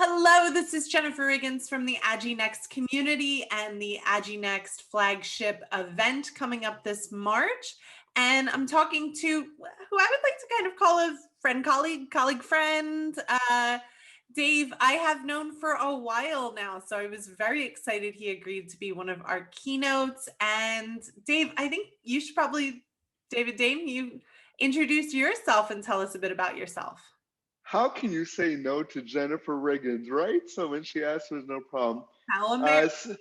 Hello, this is Jennifer Riggins from the Aginext community and the Aginext flagship event coming up this March. And I'm talking to who I would like to kind of call a friend, colleague, friend, Dave. I have known for a while now, so I was very excited he agreed to be one of our keynotes. And Dave, I think you should probably, David Dame, you introduce yourself and tell us a bit about yourself. How can you say no to Jennifer Riggins, right? So when she asked, there's no problem. How Uh, American. so,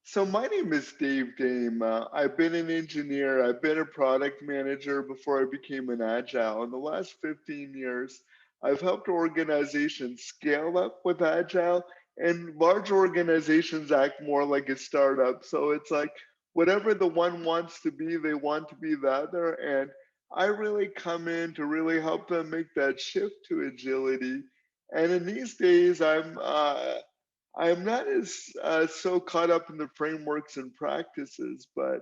so my name is Dave Dame. I've been an engineer. I've been a product manager before I became an Agile. In the last 15 years, I've helped organizations scale up with Agile, and large organizations act more like a startup. So it's like whatever the one wants to be, they want to be the other. And I really come in to really help them make that shift to agility. And in these days, I'm not as so caught up in the frameworks and practices, but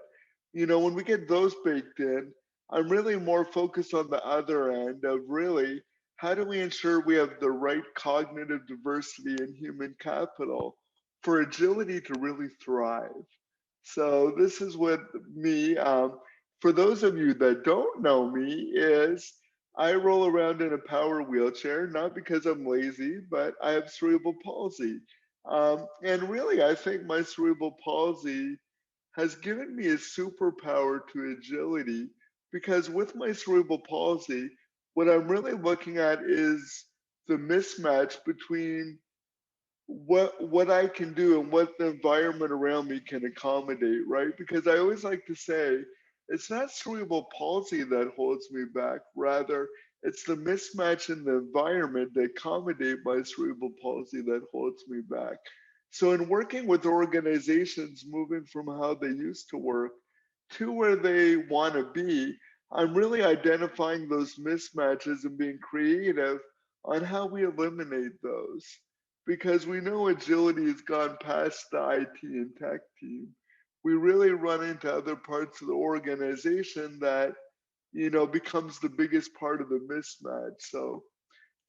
when we get those baked in, I'm really more focused on the other end of really how do we ensure we have the right cognitive diversity and human capital for agility to really thrive. So this is what me. For those of you that don't know me, is I roll around in a power wheelchair, not because I'm lazy, but I have cerebral palsy. And really, I think my cerebral palsy has given me a superpower to agility because with my cerebral palsy, what I'm really looking at is the mismatch between what I can do and what the environment around me can accommodate, right? Because I always like to say it's not cerebral palsy that holds me back, rather it's the mismatch in the environment that accommodate my cerebral palsy that holds me back. So in working with organizations moving from how they used to work to where they want to be, I'm really identifying those mismatches and being creative on how we eliminate those because we know agility has gone past the IT and tech team. We really run into other parts of the organization that, becomes the biggest part of the mismatch. So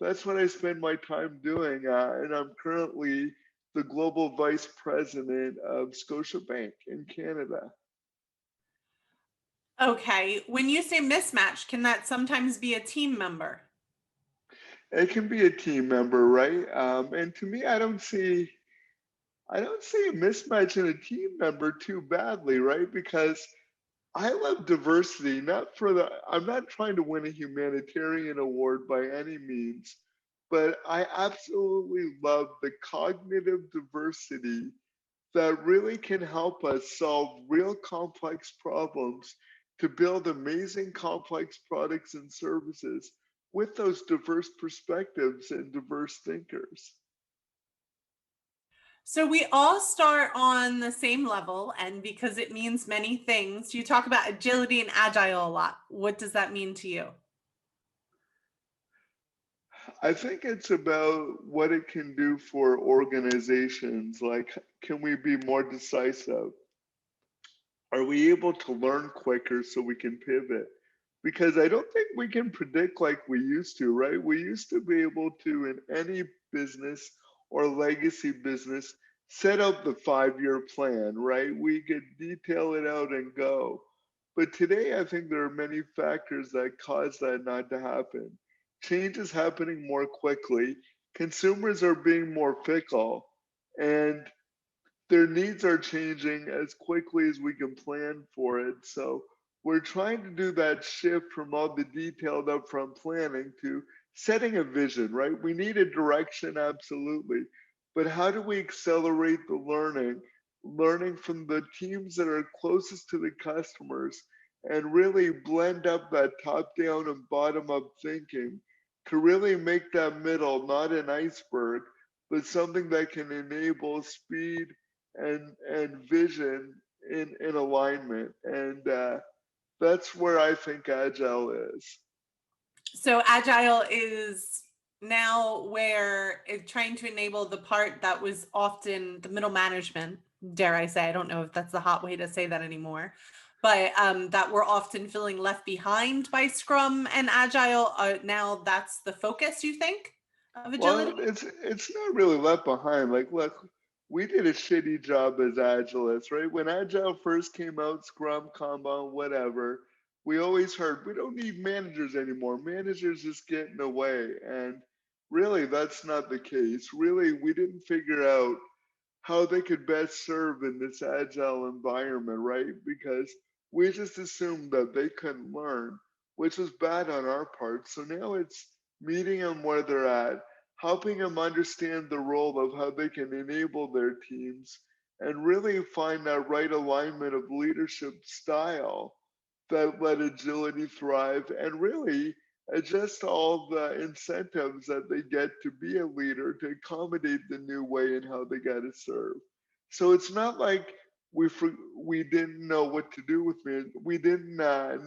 that's what I spend my time doing. And I'm currently the global vice president of Scotiabank in Canada. Okay, when you say mismatch, can that sometimes be a team member? It can be a team member, right? And to me, I don't see a mismatch in a team member too badly, right? Because I love diversity, not for I'm not trying to win a humanitarian award by any means, but I absolutely love the cognitive diversity that really can help us solve real complex problems to build amazing complex products and services with those diverse perspectives and diverse thinkers. So we all start on the same level, and because it means many things, you talk about agility and agile a lot. What does that mean to you? I think it's about what it can do for organizations. Like, can we be more decisive? Are we able to learn quicker so we can pivot? Because I don't think we can predict like we used to, right? We used to be able to, in any business or legacy business, set out the 5 year plan, right? We could detail it out and go. But today, I think there are many factors that cause that not to happen. Change is happening more quickly, consumers are being more fickle, and their needs are changing as quickly as we can plan for it. So we're trying to do that shift from all the detailed upfront planning to setting a vision, right? We need a direction, absolutely. But how do we accelerate the learning from the teams that are closest to the customers and really blend up that top down and bottom up thinking to really make that middle not an iceberg, but something that can enable speed and vision in alignment, and that's where I think agile is. So agile is now where it's trying to enable the part that was often the middle management, dare I say, I don't know if that's the hot way to say that anymore, but that we're often feeling left behind by Scrum and Agile. Now that's the focus, you think? of agility? Well, it's not really left behind. Like, look, we did a shitty job as Agilists, right? When Agile first came out, Scrum, Kanban, whatever, we always heard we don't need managers anymore. Managers just get in the way. And really, that's not the case. Really, we didn't figure out how they could best serve in this agile environment, right? Because we just assumed that they couldn't learn, which was bad on our part. So now it's meeting them where they're at, helping them understand the role of how they can enable their teams, and really find that right alignment of leadership style that let agility thrive and really adjust all the incentives that they get to be a leader to accommodate the new way and how they got to serve. So it's not like we didn't know what to do with man. We didn't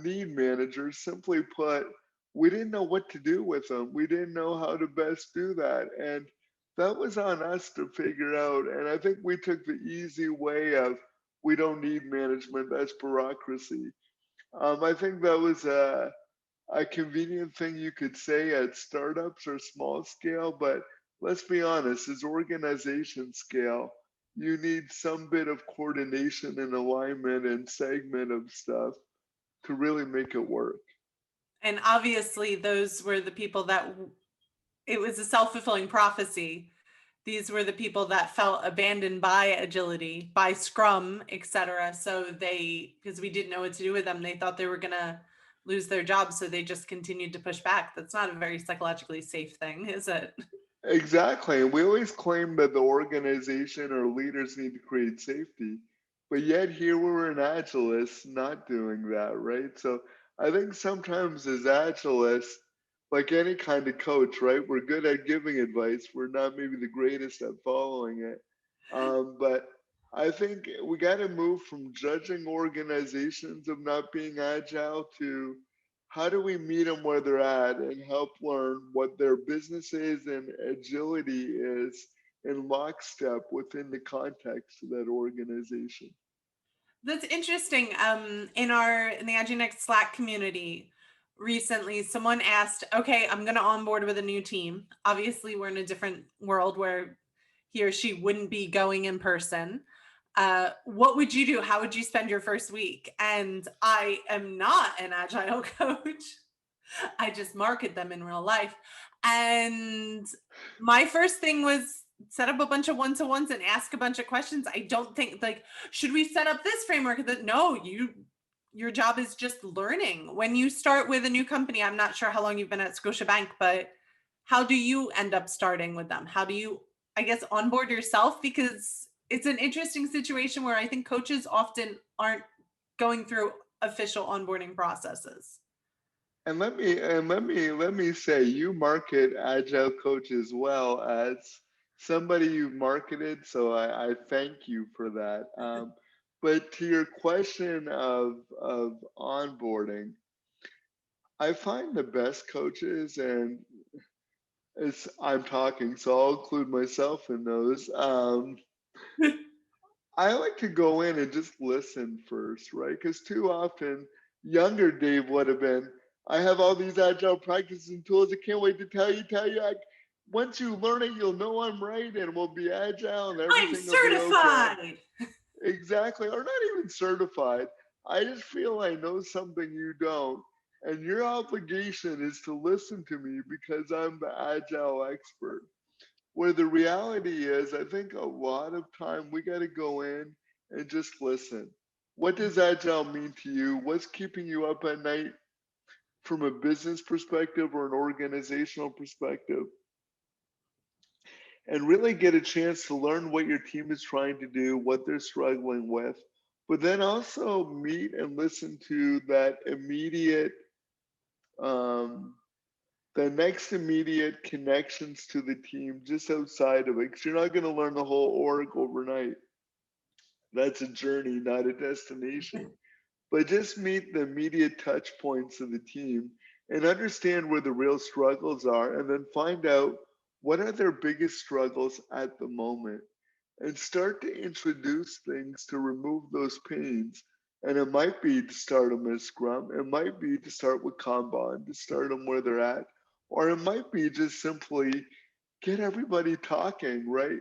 need managers. Simply put, we didn't know what to do with them. We didn't know how to best do that, and that was on us to figure out. And I think we took the easy way of we don't need management. That's bureaucracy. I think that was a convenient thing you could say at startups or small scale, but let's be honest, as organization scale, you need some bit of coordination and alignment and segment of stuff to really make it work. And obviously, those were the people that it was a self-fulfilling prophecy. These were the people that felt abandoned by agility, by Scrum, etc. So they, because we didn't know what to do with them, they thought they were going to lose their jobs. So they just continued to push back. That's not a very psychologically safe thing, is it? Exactly. And we always claim that the organization or leaders need to create safety. But yet here we're an agilist not doing that, right? So I think sometimes as agilists, like any kind of coach, right, we're good at giving advice. We're not maybe the greatest at following it. But I think we got to move from judging organizations of not being agile to how do we meet them where they're at and help learn what their business is and agility is in lockstep within the context of that organization. That's interesting. In the Aginext Slack community recently, someone asked, "Okay, I'm going to onboard with a new team. Obviously, we're in a different world where he or she wouldn't be going in person. What would you do? How would you spend your first week?" And I am not an agile coach. I just market them in real life. And my first thing was set up a bunch of one-to-ones and ask a bunch of questions. I don't think like, should we set up this framework? That no, your job is just learning. When you start with a new company, I'm not sure how long you've been at Scotiabank, but how do you end up starting with them? How do you, I guess, onboard yourself? Because it's an interesting situation where I think coaches often aren't going through official onboarding processes. And let me say, you market agile coach as well as somebody you've marketed, so I thank you for that. But to your question of onboarding, I find the best coaches, and it's I'm talking, so I'll include myself in those. I like to go in and just listen first, right? Because too often, younger Dave would have been, I have all these agile practices and tools. I can't wait to tell you. Once you learn it, you'll know I'm right and we'll be agile and I'm everything will be okay. certified. Exactly. Or not even certified. I just feel I know something you don't. And your obligation is to listen to me because I'm the agile expert. Where the reality is, I think a lot of time we got to go in and just listen. What does agile mean to you? What's keeping you up at night from a business perspective or an organizational perspective? And really get a chance to learn what your team is trying to do, what they're struggling with, but then also meet and listen to that immediate um, the next immediate connections to the team just outside of it, because you're not going to learn the whole org overnight. That's a journey, not a destination. But just meet the immediate touch points of the team and understand where the real struggles are, and then find out what are their biggest struggles at the moment and start to introduce things to remove those pains. And it might be to start them as Scrum, it might be to start with Kanban, to start them where they're at, or it might be just simply get everybody talking, right?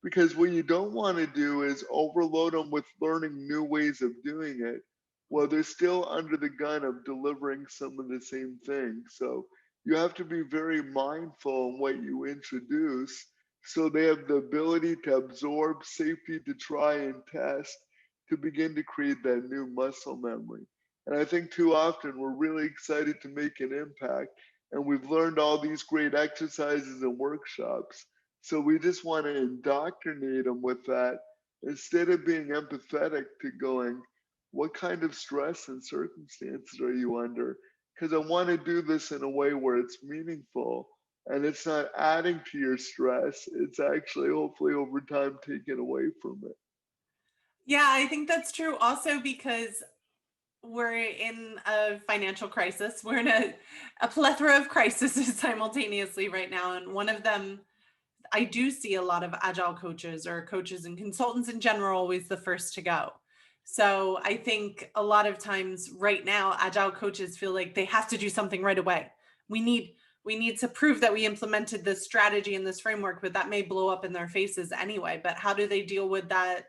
Because what you don't want to do is overload them with learning new ways of doing it while they're still under the gun of delivering some of the same things. So you have to be very mindful in what you introduce so they have the ability to absorb safety to try and test to begin to create that new muscle memory. And I think too often we're really excited to make an impact and we've learned all these great exercises and workshops. So we just want to indoctrinate them with that instead of being empathetic to going, what kind of stress and circumstances are you under? Because I want to do this in a way where it's meaningful and it's not adding to your stress. It's actually, hopefully, over time, taken away from it. Yeah, I think that's true also because we're in a financial crisis. We're in a plethora of crises simultaneously right now. And one of them, I do see a lot of agile coaches or coaches and consultants in general always the first to go. So I think a lot of times right now, agile coaches feel like they have to do something right away. We need we need to prove that we implemented this strategy and this framework, but that may blow up in their faces anyway. But how do they deal with that?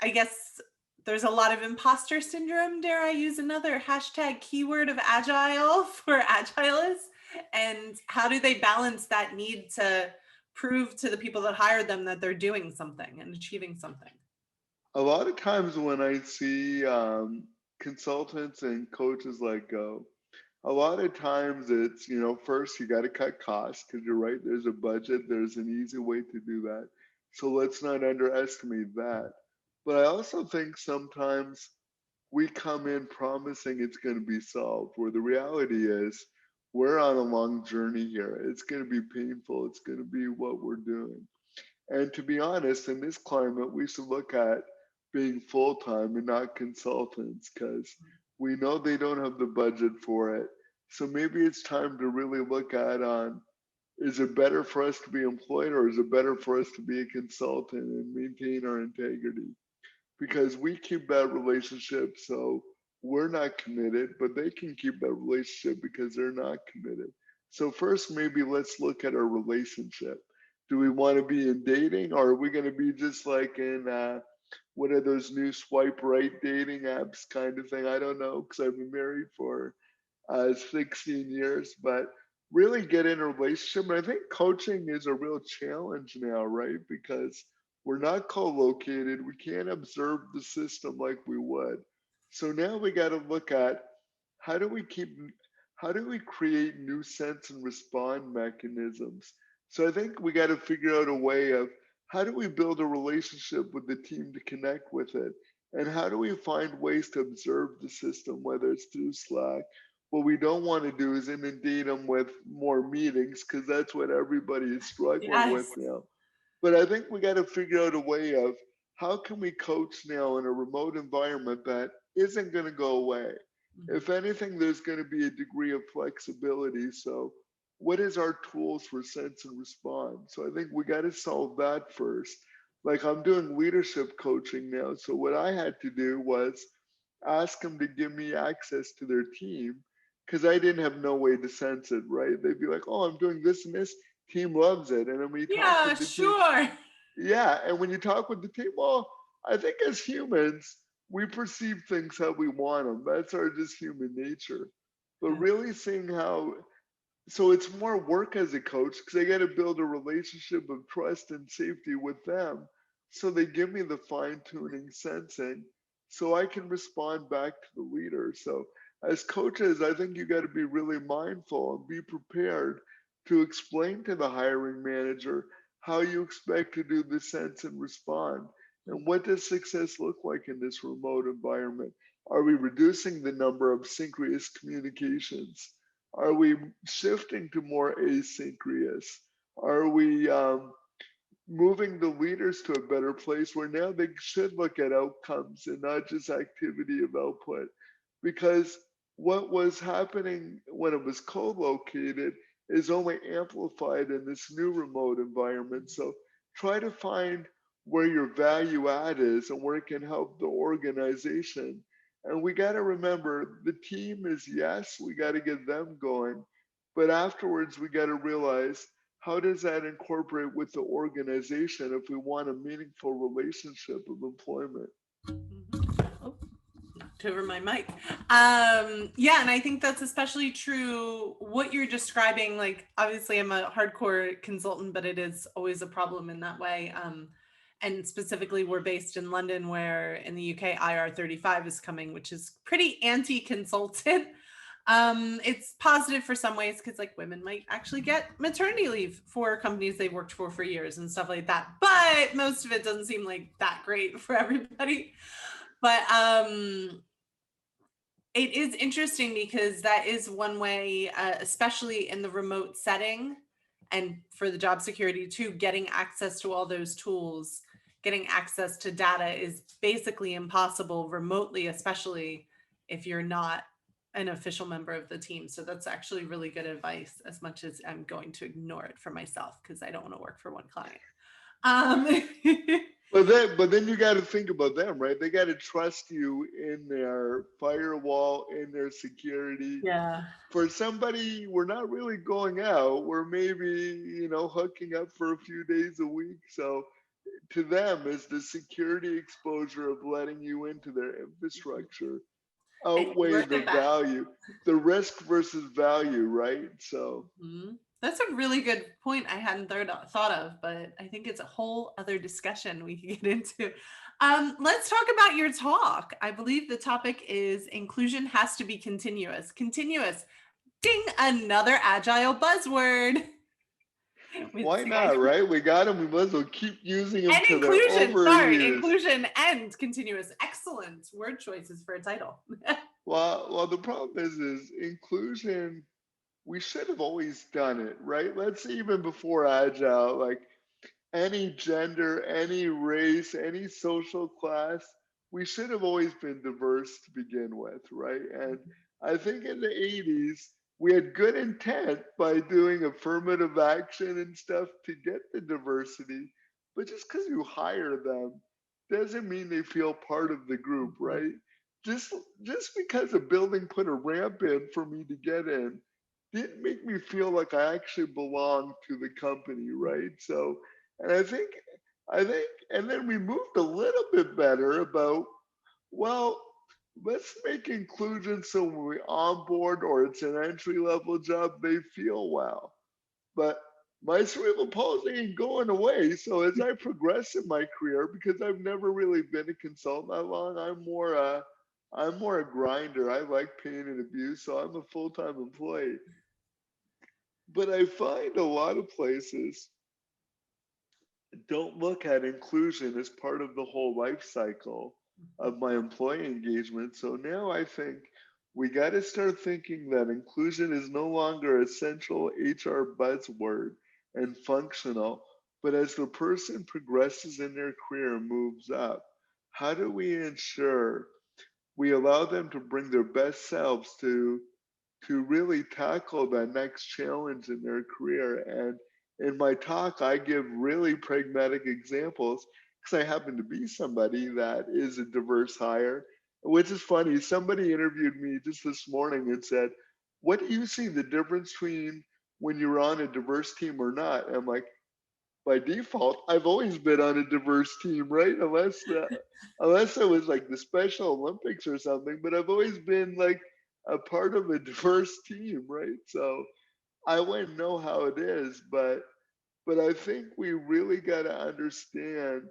I guess there's a lot of imposter syndrome. Dare I use another hashtag keyword of agile for agilists? And how do they balance that need to prove to the people that hired them that they're doing something and achieving something? A lot of times when I see consultants and coaches let go, a lot of times it's, first you got to cut costs because you're right, there's a budget, there's an easy way to do that. So let's not underestimate that. But I also think sometimes we come in promising it's going to be solved, where the reality is we're on a long journey here. It's going to be painful, it's going to be what we're doing. And to be honest, in this climate, we should look at being full time and not consultants because we know they don't have the budget for it. So maybe it's time to really look at on is it better for us to be employed or is it better for us to be a consultant and maintain our integrity? Because we keep that relationship so we're not committed, but they can keep that relationship because they're not committed. So first, maybe let's look at our relationship. Do we want to be in dating, or are we going to be just like in what are those new swipe right dating apps kind of thing? I don't know because I've been married for 16 years, but really get in a relationship. And I think coaching is a real challenge now, right? Because we're not co-located. We can't observe the system like we would. So now we got to look at how do we keep, how do we create new sense and respond mechanisms? So I think we got to figure out a way of how do we build a relationship with the team to connect with it? And how do we find ways to observe the system, whether it's through Slack? What we don't want to do is inundate them with more meetings because that's what everybody is struggling with Yes. now. But I think we got to figure out a way of how can we coach now in a remote environment that isn't going to go away. Mhm. If anything, there's going to be a degree of flexibility. So, what is our tools for sense and respond? So, I think we got to solve that first. Like I'm doing leadership coaching now. So, what I had to do was ask them to give me access to their team because I didn't have no way to sense it, right? They'd be like, oh, I'm doing this and this. Team loves it. And then when you talk Yeah, with the team, sure. yeah, and when you talk with the team, well, I think as humans, we perceive things how we want them. That's our just human nature. But Yeah. really seeing how, so it's more work as a coach because I got to build a relationship of trust and safety with them. So they give me the fine tuning sensing so I can respond back to the leader. So as coaches, I think you got to be really mindful and be prepared to explain to the hiring manager how you expect to do the sense and respond. And what does success look like in this remote environment? Are we reducing the number of synchronous communications? Are we shifting to more asynchronous? Are we moving the leaders to a better place where now they should look at outcomes and not just activity of output? Because what was happening when it was co-located is only amplified in this new remote environment. So try to find where your value add is and where it can help the organization. And we got to remember the team is yes, we got to get them going. But afterwards, we got to realize how does that incorporate with the organization if we want a meaningful relationship of employment? Mhm. Oh, knocked over my mic. Yeah, and I think that's especially true what you're describing. Like, obviously, I'm a hardcore consultant, but it is always a problem in that way. And specifically, we're based in London, where in the UK, IR35 is coming, which is pretty anti-consultant. It's positive for some ways because like women might actually get maternity leave for companies they've worked for years and stuff like that. But most of it doesn't seem like that great for everybody. But it is interesting because that is one way, especially in the remote setting and for the job security too, getting access to all those tools, getting access to data is basically impossible remotely, especially if you're not an official member of the team. So that's actually really good advice, as much as I'm going to ignore it for myself because I don't want to work for one client. Um, But then you got to think about them, right? They got to trust you in their firewall, in their security. yeah. For somebody, we're not really going out. We're maybe, hooking up for a few days a week. So to them, is the security exposure of letting you into their infrastructure And you outweigh look the at that. value, the risk versus value, right? So Mhm. That's a really good point I hadn't thought of, but I think it's a whole other discussion we can get into. Let's talk about your talk. I believe the topic is inclusion has to be continuous. Continuous. Ding, another agile buzzword. why It's like not, right? We got them. We might as well keep using them and till they're inclusion. Sorry, overused. inclusion and continuous. Excellent word choices for a title. Well, the problem is inclusion. We should have always done it, right? Let's say even before Agile, like any gender, any race, any social class, we should have always been diverse to begin with, right? And I think in the 80s, we had good intent by doing affirmative action and stuff to get the diversity, but just because you hire them doesn't mean they feel part of the group, Mhm. right? Just just because a building put a ramp in for me to get in didn't make me feel like I actually belonged to the company, right? So and I think, and then we moved a little bit better about, well, let's make inclusion so when we onboard or it's an entry level job, they feel well. But my cerebral palsy ain't going away. So as I progress in my career, because I've never really been a consultant that long, I'm more a grinder. I like pain and abuse, so I'm a full-time employee. But I find a lot of places don't look at inclusion as part of the whole life cycle of my employee engagement. So now I think we got to start thinking that inclusion is no longer a central HR buzzword and functional, but as the person progresses in their career and moves up, how do we ensure we allow them to bring their best selves to really tackle that next challenge in their career. And in my talk, I give really pragmatic examples because I happen to be somebody that is a diverse hire, which is funny. Somebody interviewed me just this morning and said, what do you see the difference between when you're on a diverse team or not? And I'm like, by default, I've always been on a diverse team, right? Unless it was like the Special Olympics or something, but I've always been like a part of a diverse team, right? So I wouldn't know how it is, but I think we really got to understand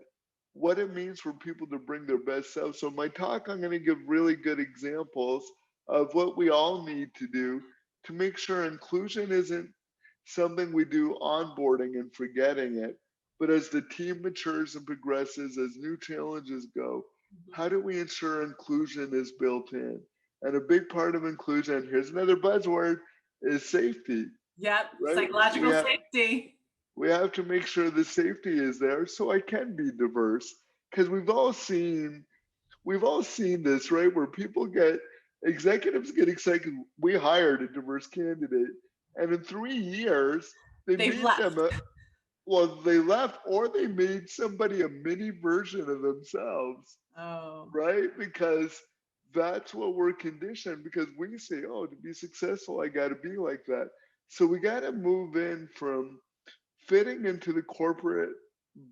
what it means for people to bring their best self. So my talk, I'm going to give really good examples of what we all need to do to make sure inclusion isn't something we do onboarding and forgetting it, but as the team matures and progresses, as new challenges go, how do we ensure inclusion is built in? And a big part of inclusion, here's another buzzword, is safety, Yep, right? We psychological have safety. we have to make sure the safety is there so I can be diverse. Because we've all seen this, right? Where people get executives get excited. We hired a diverse candidate, and in 3 years they They've made them left. they left or they made somebody a mini version of themselves, Oh. right? Because that's what we're conditioned. Because we say, oh, to be successful, I got to be like that. So we got to move in from fitting into the corporate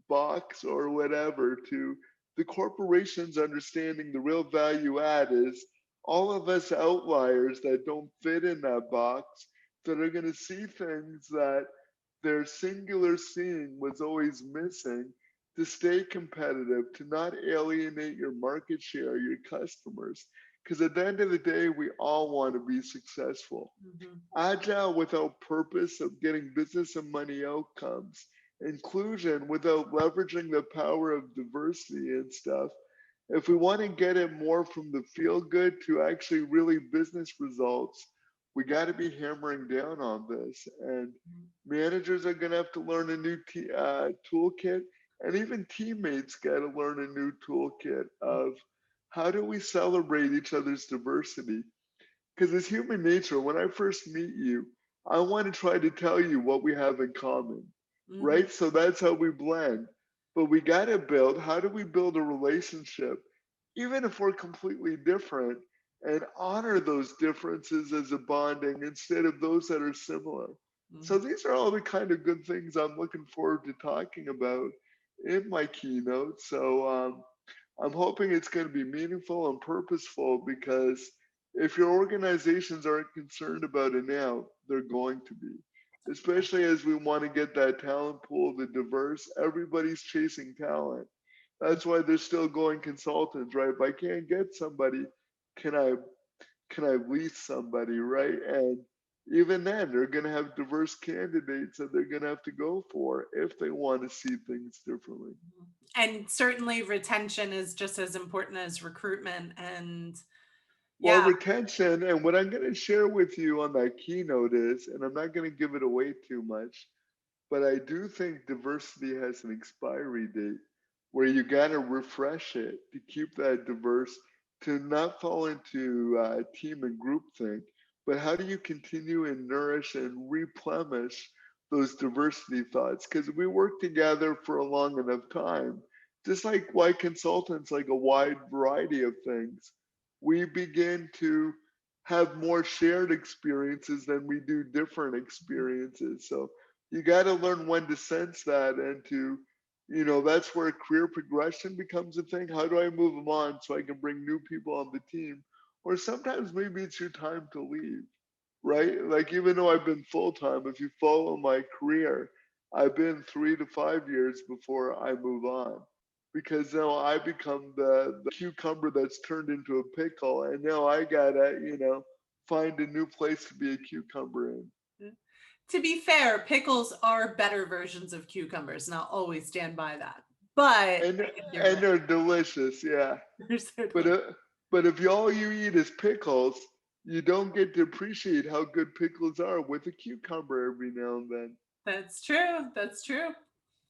box or whatever, to the corporations understanding the real value add is all of us outliers that don't fit in that box, that are going to see things that their singular seeing was always missing, to stay competitive, to not alienate your market share, your customers. Because at the end of the day, we all want to be successful. Mhm. Agile without purpose of getting business and money outcomes, inclusion without leveraging the power of diversity and stuff. If we want to get it more from the feel good to actually really business results, we got to be hammering down on this. And managers are going to have to learn a new toolkit, and even teammates got to learn a new toolkit of how do we celebrate each other's diversity. Because it's human nature. When I first meet you, I want to try to tell you what we have in common, Mhm. right? So that's how we blend. But we got to build, how do we build a relationship, even if we're completely different, and honor those differences as a bonding instead of those that are similar? So Mhm. these are all the kind of good things I'm looking forward to talking about in my keynote. So I'm hoping it's going to be meaningful and purposeful, because if your organizations aren't concerned about it now, they're going to be. Especially as we want to get that talent pool, the diverse, everybody's chasing talent. That's why they're still going consultants, right? If I can't get somebody, can I can I lease somebody, right? And even then, they're going to have diverse candidates that they're going to have to go for if they want to see things differently. And certainly retention is just as important as recruitment. And Well, yeah. retention, and what I'm going to share with you on that keynote is, and I'm not going to give it away too much, but I do think diversity has an expiry date where you got to refresh it to keep that diverse, to not fall into team and group think. But how do you continue and nourish and replenish those diversity thoughts? Because we work together for a long enough time, just like why consultants like a wide variety of things. We begin to have more shared experiences than we do different experiences. So you got to learn when to sense that, and to, that's where career progression becomes a thing. How do I move them on so I can bring new people on the team? Or sometimes maybe it's your time to leave, right? Like, even though I've been full time, if you follow my career, I've been 3 to 5 years before I move on, because now I become the cucumber that's turned into a pickle, and now I gotta, find a new place to be a cucumber in. To be fair, pickles are better versions of cucumbers, and I'll always stand by that. But And I think you're and right. they're delicious, yeah. They're But certainly. uh, but if all you eat is pickles, you don't get to appreciate how good pickles are with a cucumber every now and then. That's true. That's true.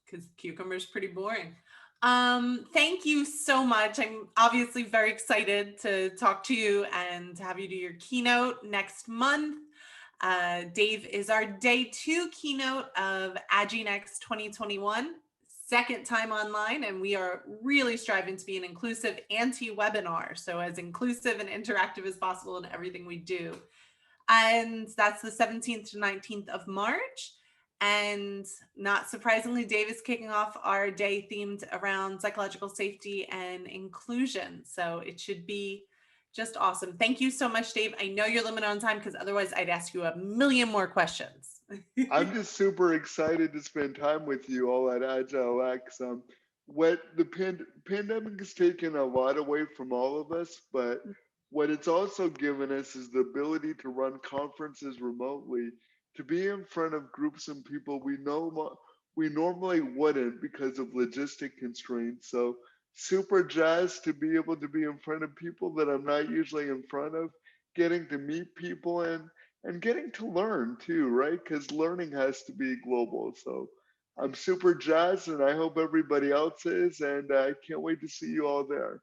Because cucumber's pretty boring. Thank you so much. I'm obviously very excited to talk to you and to have you do your keynote next month. Dave is our day 2 keynote of Aginext 2021, second time online, and we are really striving to be an inclusive anti-webinar. So as inclusive and interactive as possible in everything we do. And that's the 17th to 19th of March. And not surprisingly, Dave is kicking off our day themed around psychological safety and inclusion. So it should be just awesome. Thank you so much, Dave. I know you're limited on time because otherwise I'd ask you a million more questions. I'm just super excited to spend time with you all at Agile X. What the pandemic has taken a lot away from all of us, but what it's also given us is the ability to run conferences remotely, to be in front of groups and people we normally wouldn't because of logistic constraints. So super jazzed to be able to be in front of people that I'm not usually in front of, getting to meet people, and getting to learn too, right? Because learning has to be global. So I'm super jazzed, and I hope everybody else is, and I can't wait to see you all there.